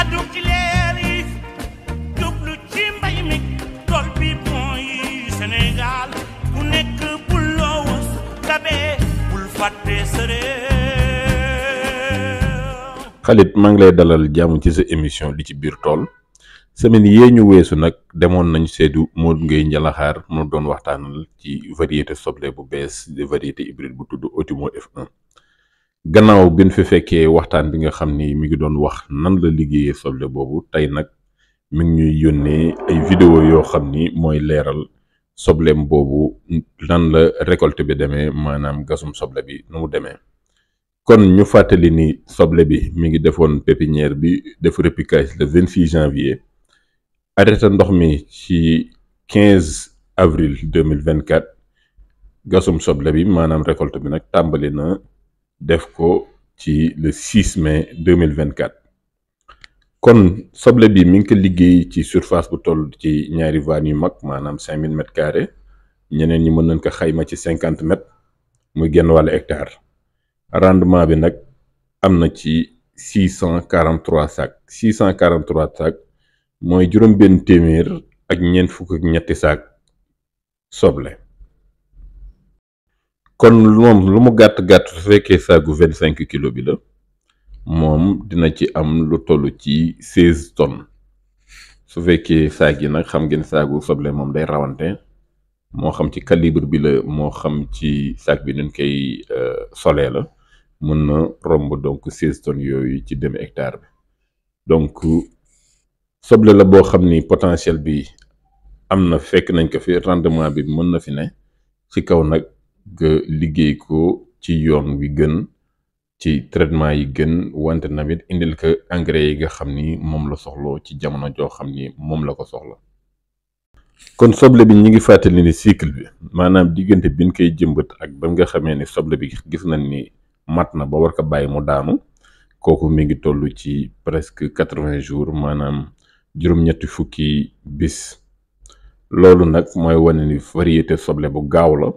kaddu ci leer yi jublu ci mbay mi tool bi mooy Sénégal ku nekk bul loo wës tabee bul fàtte sa réew. Khalid maa ngi lay dalal jàmm ci sa émission li ci biir tool semaine yee ñu weesu nag demoon nañ seedu Modou Ngueye Njalaxaar mu doon waxtaanal ci variété soble bu bees de variété hybride bu tudd Otimo F1. gannaaw bi ñu fi fekkee waxtaan bi nga xam ni mi ngi doon wax nan la liggéeyee soble boobu tey nag mi ngi ñuy yónnee ay vidéo yoo xam ni mooy leeral sobleem boobu nan la récolte bi demee maanaam gasum soble bi nu mu demee. kon ñu fàttali ni soble bi mi ngi defoon pépinière bi def repiquage le 26 janvier arrêté ndox mi ci 15 avril 2024 gasum soble bi maanaam récolte bi nag tàmbali na def ko ci le 6 mai 2024 kon soble bi mi ngi ko liggéey ci surface bu toll ci ñaari vannes yu mag maanaam 5000 mètres carrés ñeneen ñi mën nañ ko xayma ci 50 mètres muy genn wàllu hectare. rendement bi nag am na ci 643 sacs 643 sacs mooy juróom benn téeméer ak ñeent fukk ak ñetti sacs soble. kon moom lu mu gàtt-gàtt su fekkee saagu 25 kilos bi la moom dina ci am lu toll ci 16 tonnes su fekkee saag yi nag xam ngeen saagu soble moom day rawante moo xam ci calibre bi la moo xam ci saag bi nuñ koy solee la mën na romb donc 16 tonnes yooyu ci demi hectare bi. donc soble la boo xam ni potentiel bi am na fekk nañ ko fi rendement bi mën na fi ne ci kaw nag nga liggéey ko ci yoon wi gën ci traitement yi gën wante tamit indil ko engrais yi nga xam ni moom la soxloo ci jamono joo xam ni moom la ko soxla. kon soble bi ñi ngi fàttali ni cycle bi maanaam diggante bi ñu koy jëmbat ak ba nga xamee ni soble bi gis nañ ni mat na ba war ko bàyyi mu daanu kooku mi ngi toll ci presque 80 jours maanaam juróom-ñetti fukki bis. loolu nag mooy wane ni variété soble bu gaaw la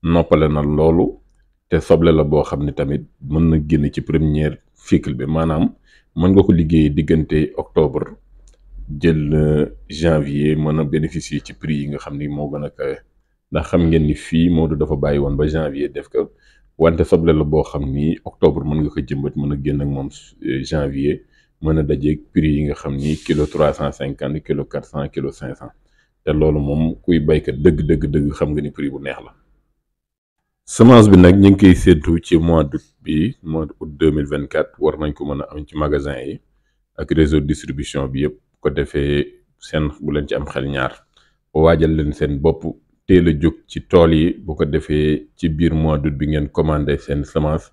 noppale na loolu te soble la boo xam ni tamit mën na génn ci première cycle bi maanaam mën nga ko liggéey diggante octobre jël janvier mën a bénéficier ci prix yi nga xam ni moo gën a kawe ndax xam ngeen ni fii Modou dafa bàyyi woon ba janvier def ko wante soble la boo xam ni octobre mën nga ko jëmbat mën a génn ak moom janvier mën a dajeeg prix yi nga xam ni kilo 350 kilo 400 kilo 500 te loolu moom kuy baykat dëgg xam nga ni prix bu neex la. semence bi nag ñu ngi koy séntu ci mois d'août 2024 war nañ ko mën a am ci magasin yi ak réseau distribution bi yëpp ko defee seen bu leen ci am xel ñaar waajal leen seen bopp teel a jóg ci tool yi bu ko defee ci biir mois d'août bi ngeen commandé seen semence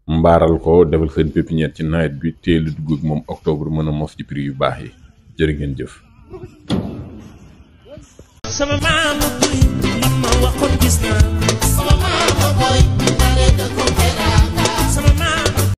mbaaral ko defal seen pépinière ci nawet bi teel a dugg ak moom octobre mën a mos ci prix yu baax yi jërë ngeen jëf. sama maama boy man ma waxoon gis naa sama maama boy